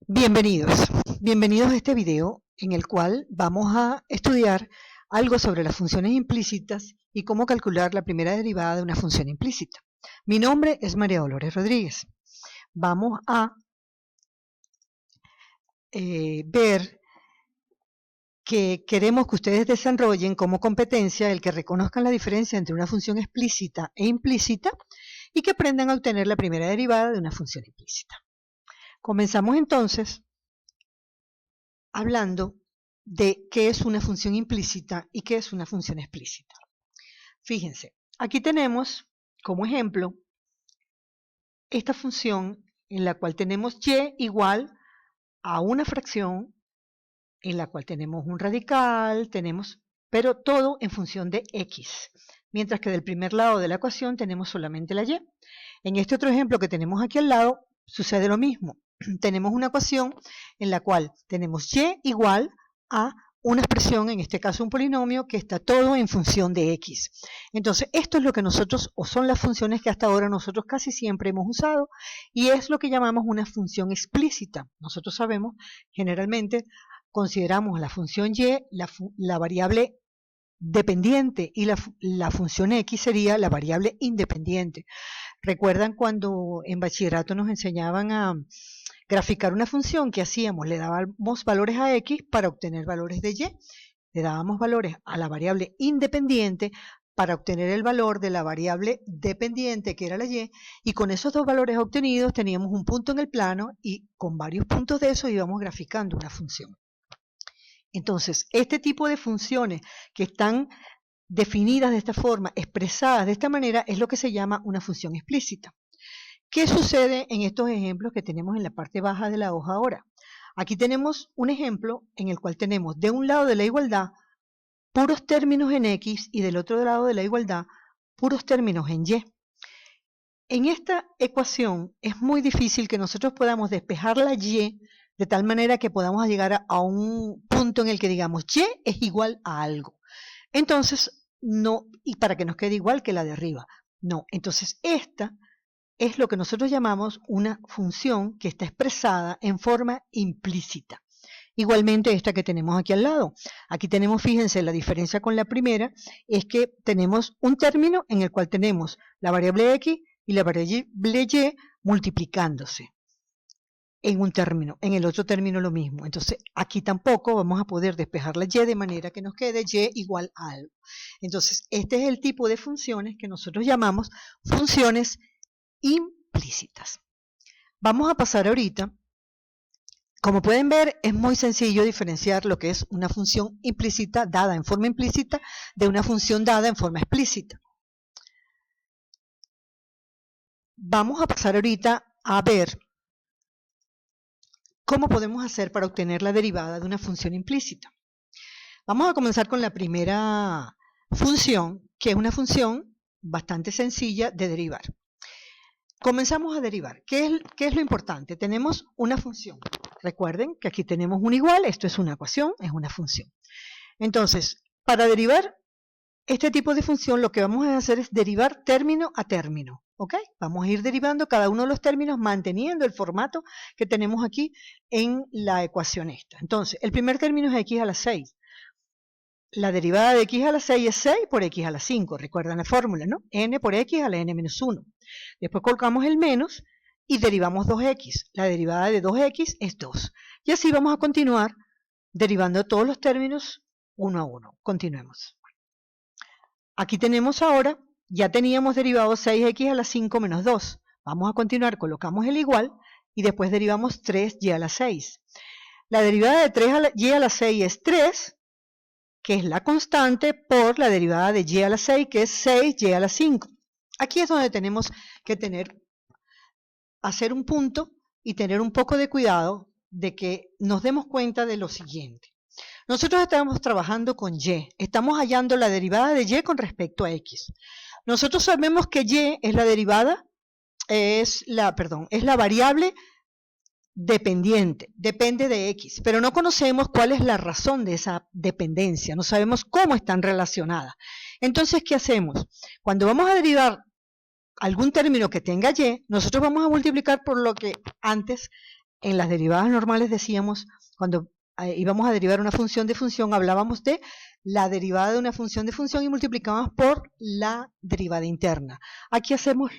Bienvenidos a este video en el cual vamos a estudiar algo sobre las funciones implícitas y cómo calcular la primera derivada de una función implícita. Mi nombre es María Dolores Rodríguez. Vamos a ver que queremos que ustedes desarrollen como competencia el que reconozcan la diferencia entre una función explícita e implícita y que aprendan a obtener la primera derivada de una función implícita. Comenzamos entonces hablando de qué es una función implícita y qué es una función explícita. Fíjense, aquí tenemos como ejemplo esta función en la cual tenemos y igual a una fracción en la cual tenemos un radical, pero todo en función de x, mientras que del primer lado de la ecuación tenemos solamente la y. En este otro ejemplo que tenemos aquí al lado sucede lo mismo. Tenemos una ecuación en la cual tenemos y igual a una expresión, en este caso un polinomio, que está todo en función de x. Entonces, esto es lo que nosotros, o son las funciones que hasta ahora nosotros casi siempre hemos usado, y es lo que llamamos una función explícita. Nosotros sabemos, generalmente, consideramos la función y la variable dependiente y la función x sería la variable independiente. ¿Recuerdan cuando en bachillerato nos enseñaban a graficar una función? ¿Qué hacíamos? Le dábamos valores a x para obtener valores de y. Le dábamos valores a la variable independiente para obtener el valor de la variable dependiente, que era la y con esos dos valores obtenidos teníamos un punto en el plano y con varios puntos de eso íbamos graficando una función. Entonces, este tipo de funciones que están definidas de esta forma, expresadas de esta manera, es lo que se llama una función explícita. ¿Qué sucede en estos ejemplos que tenemos en la parte baja de la hoja ahora? Aquí tenemos un ejemplo en el cual tenemos de un lado de la igualdad puros términos en x y del otro lado de la igualdad puros términos en y. En esta ecuación es muy difícil que nosotros podamos despejar la y de tal manera que podamos llegar a un punto en el que digamos y es igual a algo. Entonces, no, y para que nos quede igual que la de arriba. No, entonces esta es lo que nosotros llamamos una función que está expresada en forma implícita. Igualmente esta que tenemos aquí al lado. Aquí tenemos, fíjense, la diferencia con la primera es que tenemos un término en el cual tenemos la variable x y la variable y multiplicándose en un término, en el otro término lo mismo. Entonces aquí tampoco vamos a poder despejar la y de manera que nos quede y igual a algo. Entonces este es el tipo de funciones que nosotros llamamos funciones implícitas. Vamos a pasar ahorita. Como pueden ver, es muy sencillo diferenciar lo que es una función implícita dada en forma implícita de una función dada en forma explícita. Vamos a pasar ahorita a ver cómo podemos hacer para obtener la derivada de una función implícita. Vamos a comenzar con la primera función, que es una función bastante sencilla de derivar. Comenzamos a derivar. ¿Qué es lo importante? Tenemos una función. Recuerden que aquí tenemos un igual, esto es una ecuación, es una función. Entonces, para derivar este tipo de función, lo que vamos a hacer es derivar término a término. ¿Ok? Vamos a ir derivando cada uno de los términos manteniendo el formato que tenemos aquí en la ecuación esta. Entonces, el primer término es x a la 6. La derivada de x a la 6 es 6 por x a la 5. Recuerdan la fórmula, ¿no? N por x a la n menos 1. Después colocamos el menos y derivamos 2x. La derivada de 2x es 2. Y así vamos a continuar derivando todos los términos uno a uno. Continuemos. Aquí tenemos ahora, ya teníamos derivado 6x a la 5 menos 2. Vamos a continuar, colocamos el igual y después derivamos 3y a la 6. La derivada de 3y a la 6 es 3, que es la constante, por la derivada de y a la 6, que es 6y a la 5. Aquí es donde tenemos que hacer un punto y tener un poco de cuidado de que nos demos cuenta de lo siguiente. Nosotros estamos trabajando con y, estamos hallando la derivada de y con respecto a x. Nosotros sabemos que y es la derivada, es la variable dependiente, depende de x, pero no conocemos cuál es la razón de esa dependencia, no sabemos cómo están relacionadas. Entonces, ¿qué hacemos? Cuando vamos a derivar algún término que tenga y, nosotros vamos a multiplicar por lo que antes en las derivadas normales decíamos, cuando íbamos a derivar una función de función, hablábamos de la derivada de una función de función y multiplicábamos por la derivada interna. Aquí hacemos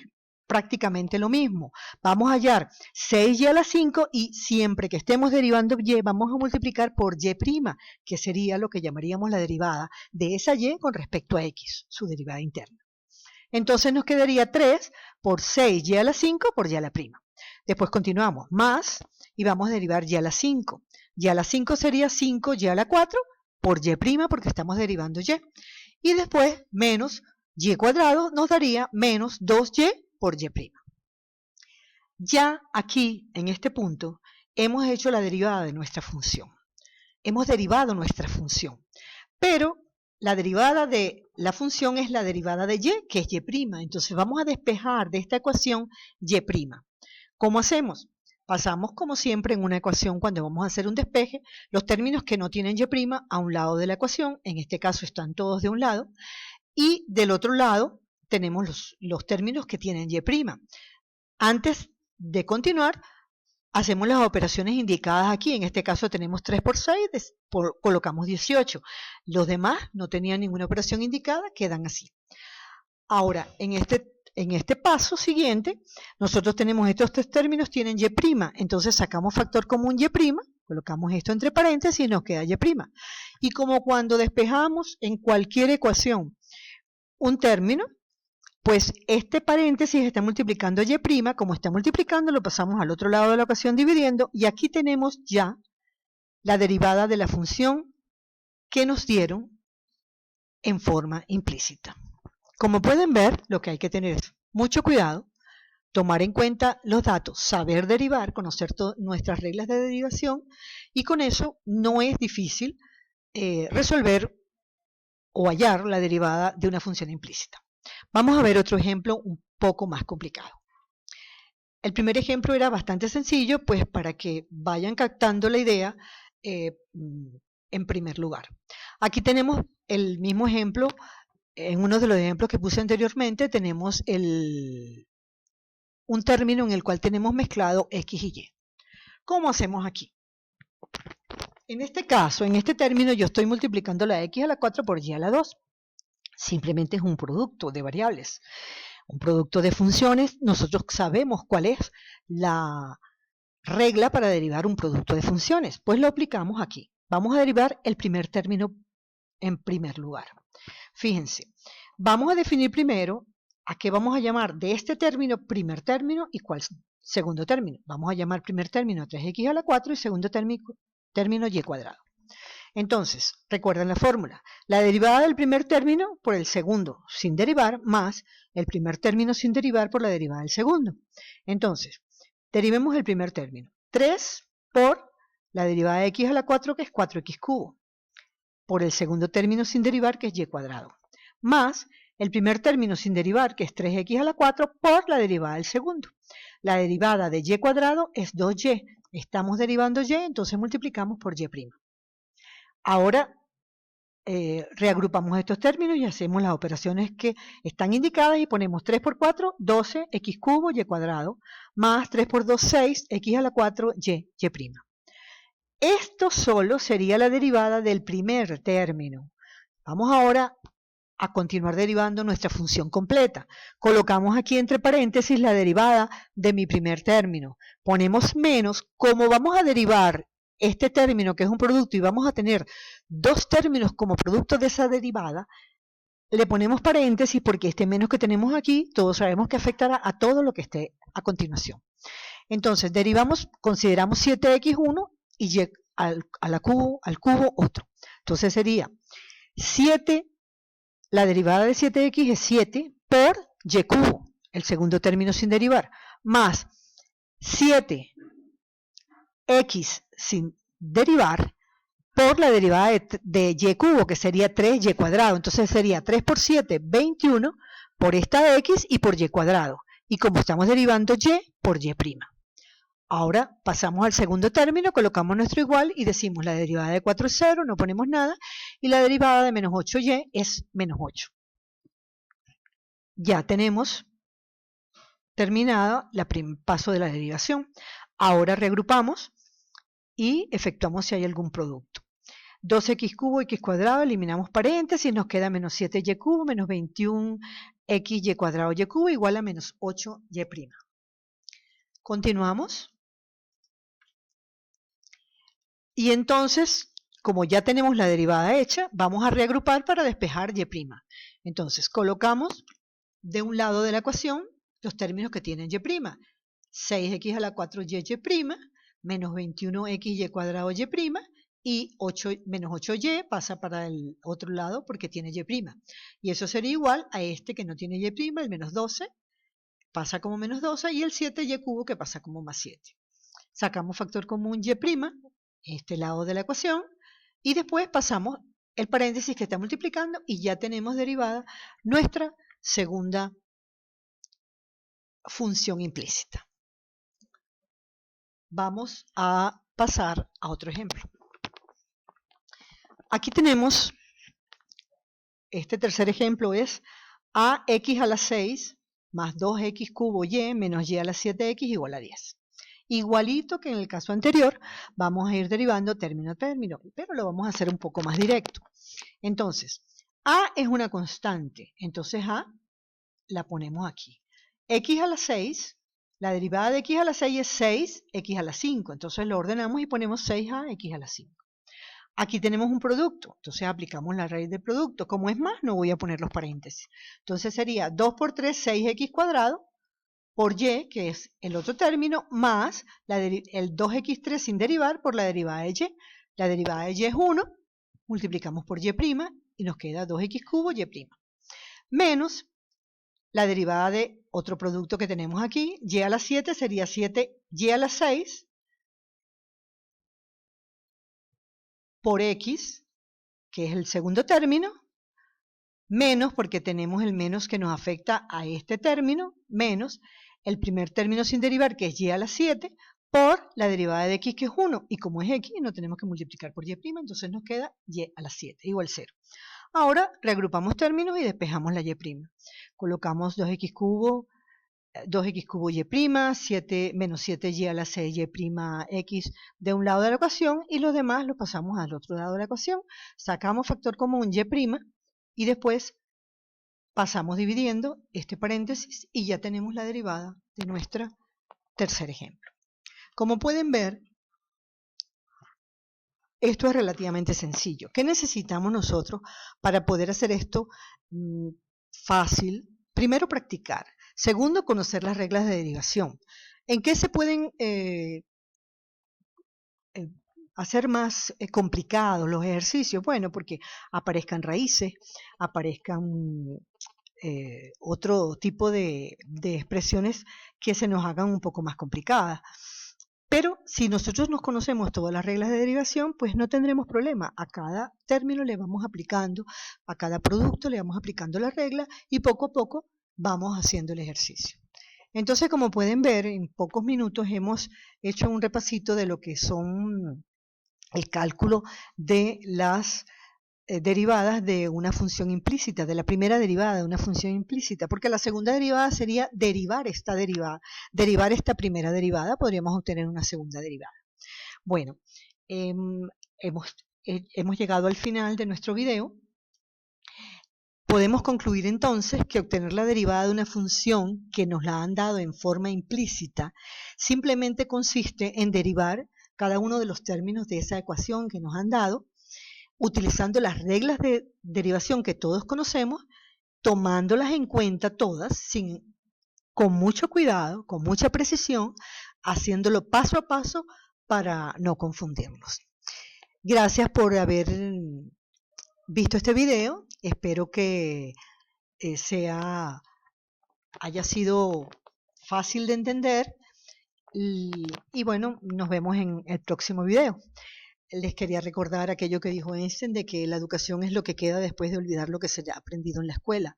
prácticamente lo mismo. Vamos a hallar 6y a la 5 y siempre que estemos derivando y vamos a multiplicar por y', que sería lo que llamaríamos la derivada de esa y con respecto a x, su derivada interna. Entonces nos quedaría 3 por 6y a la 5 por y a la prima. Después continuamos, más, y vamos a derivar y a la 5. Y a la 5 sería 5y a la 4 por y', porque estamos derivando y. Y después, menos y cuadrado nos daría menos 2y por y'. Ya aquí, en este punto, hemos hecho la derivada de nuestra función. Hemos derivado nuestra función. Pero la derivada de la función es la derivada de y, que es y'. Entonces vamos a despejar de esta ecuación y'. ¿Cómo hacemos? Pasamos, como siempre, en una ecuación, cuando vamos a hacer un despeje, los términos que no tienen y' a un lado de la ecuación, en este caso están todos de un lado, y del otro lado tenemos los términos que tienen y'. Antes de continuar, hacemos las operaciones indicadas aquí. En este caso tenemos 3 por 6, colocamos 18. Los demás no tenían ninguna operación indicada, quedan así. Ahora, en este paso siguiente, nosotros tenemos estos tres términos, tienen y', entonces sacamos factor común y', colocamos esto entre paréntesis y nos queda y'. Y como cuando despejamos en cualquier ecuación un término, pues este paréntesis está multiplicando y', como está multiplicando lo pasamos al otro lado de la ecuación dividiendo, y aquí tenemos ya la derivada de la función que nos dieron en forma implícita. Como pueden ver, lo que hay que tener es mucho cuidado, tomar en cuenta los datos, saber derivar, conocer nuestras reglas de derivación, y con eso no es difícil resolver o hallar la derivada de una función implícita. Vamos a ver otro ejemplo un poco más complicado. El primer ejemplo era bastante sencillo, pues para que vayan captando la idea en primer lugar. Aquí tenemos el mismo ejemplo. En uno de los ejemplos que puse anteriormente tenemos un término en el cual tenemos mezclado x y y. ¿Cómo hacemos aquí? En este caso, en este término, yo estoy multiplicando la x a la 4 por y a la 2. Simplemente es un producto de variables. Un producto de funciones, nosotros sabemos cuál es la regla para derivar un producto de funciones. Pues lo aplicamos aquí. Vamos a derivar el primer término en primer lugar. Fíjense, vamos a definir primero a qué vamos a llamar de este término primer término y cuál segundo término. Vamos a llamar primer término 3x a la 4 y segundo término y cuadrado. Entonces, recuerden la fórmula. La derivada del primer término por el segundo sin derivar más el primer término sin derivar por la derivada del segundo. Entonces, derivemos el primer término. 3 por la derivada de x a la 4, que es 4x cubo, por el segundo término sin derivar, que es y cuadrado, más el primer término sin derivar, que es 3x a la 4, por la derivada del segundo. La derivada de y cuadrado es 2y. Estamos derivando y, entonces multiplicamos por y'. Ahora reagrupamos estos términos y hacemos las operaciones que están indicadas y ponemos 3 por 4, 12, x cubo, y cuadrado, más 3 por 2, 6, x a la 4, y'. Esto solo sería la derivada del primer término. Vamos ahora a continuar derivando nuestra función completa. Colocamos aquí entre paréntesis la derivada de mi primer término. Ponemos menos, como vamos a derivar este término que es un producto y vamos a tener dos términos como producto de esa derivada, le ponemos paréntesis porque este menos que tenemos aquí, todos sabemos que afectará a todo lo que esté a continuación. Entonces, derivamos, consideramos 7x1 y y al cubo otro. Entonces sería 7, la derivada de 7x es 7 por y cubo, el segundo término sin derivar, más 7x sin derivar por la derivada de y cubo, que sería 3y cuadrado. Entonces sería 3 por 7, 21, por esta x y por y cuadrado. Y como estamos derivando y, por y'. Ahora pasamos al segundo término, colocamos nuestro igual y decimos la derivada de 4 es 0, no ponemos nada, y la derivada de menos 8y es menos 8. Ya tenemos terminado el paso de la derivación. Ahora reagrupamos y efectuamos si hay algún producto. 2x cubo, x cuadrado, eliminamos paréntesis, nos queda menos 7y cubo, menos 21xy cuadrado y cubo igual a menos 8y'. Continuamos. Y entonces, como ya tenemos la derivada hecha, vamos a reagrupar para despejar y'. Entonces, colocamos de un lado de la ecuación los términos que tienen y'. 6x a la 4y', menos 21xy cuadrado y', y menos 8y pasa para el otro lado porque tiene y'. Y eso sería igual a este que no tiene y', el menos 12, pasa como menos 12, y el 7y cubo que pasa como más 7. Sacamos factor común y', este lado de la ecuación, y después pasamos el paréntesis que está multiplicando y ya tenemos derivada nuestra segunda función implícita. Vamos a pasar a otro ejemplo. Aquí tenemos, este tercer ejemplo es ax a la 6 más 2x cubo y menos y a la 7x igual a 10. Igualito que en el caso anterior, vamos a ir derivando término a término, pero lo vamos a hacer un poco más directo. Entonces, a es una constante, entonces a la ponemos aquí. X a la 6, la derivada de x a la 6 es 6x a la 5, entonces lo ordenamos y ponemos 6a x a la 5. Aquí tenemos un producto, entonces aplicamos la raíz del producto. Como es más, no voy a poner los paréntesis. Entonces sería 2 por 3, 6x cuadrado, por y, que es el otro término, más el 2x3 sin derivar por la derivada de y. La derivada de y es 1, multiplicamos por y' y nos queda 2x cubo y'. Menos la derivada de otro producto que tenemos aquí, y a la 7 sería 7y a la 6 por x, que es el segundo término, menos, porque tenemos el menos que nos afecta a este término, menos el primer término sin derivar, que es y a la 7, por la derivada de x, que es 1, y como es x, no tenemos que multiplicar por y', entonces nos queda y a la 7, igual 0. Ahora reagrupamos términos y despejamos la y'. Colocamos 2x cubo y', 7, menos 7y a la 6y' x de un lado de la ecuación, y los demás los pasamos al otro lado de la ecuación, sacamos factor común y', y después pasamos dividiendo este paréntesis y ya tenemos la derivada de nuestro tercer ejemplo. Como pueden ver, esto es relativamente sencillo. ¿Qué necesitamos nosotros para poder hacer esto fácil? Primero, practicar. Segundo, conocer las reglas de derivación. ¿En qué se pueden hacer más complicados los ejercicios? Bueno, porque aparezcan raíces, aparezcan otro tipo de expresiones que se nos hagan un poco más complicadas. Pero si nosotros nos conocemos todas las reglas de derivación, pues no tendremos problema. A cada término le vamos aplicando, a cada producto le vamos aplicando la regla y poco a poco vamos haciendo el ejercicio. Entonces, como pueden ver, en pocos minutos hemos hecho un repasito de lo que son el cálculo de las derivadas de una función implícita, de la primera derivada de una función implícita, porque la segunda derivada sería derivar esta derivada, derivar esta primera derivada, podríamos obtener una segunda derivada. Bueno, hemos llegado al final de nuestro video. Podemos concluir entonces que obtener la derivada de una función que nos la han dado en forma implícita simplemente consiste en derivar cada uno de los términos de esa ecuación que nos han dado, utilizando las reglas de derivación que todos conocemos, tomándolas en cuenta todas, con mucho cuidado, con mucha precisión, haciéndolo paso a paso para no confundirnos. Gracias por haber visto este video, espero que haya sido fácil de entender y bueno, nos vemos en el próximo video. Les quería recordar aquello que dijo Einstein de que la educación es lo que queda después de olvidar lo que se ha aprendido en la escuela.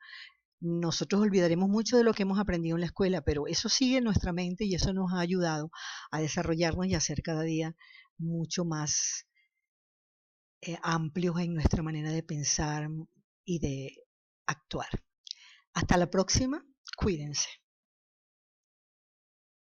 Nosotros olvidaremos mucho de lo que hemos aprendido en la escuela, pero eso sigue en nuestra mente y eso nos ha ayudado a desarrollarnos y a ser cada día mucho más amplios en nuestra manera de pensar y de actuar. Hasta la próxima, cuídense.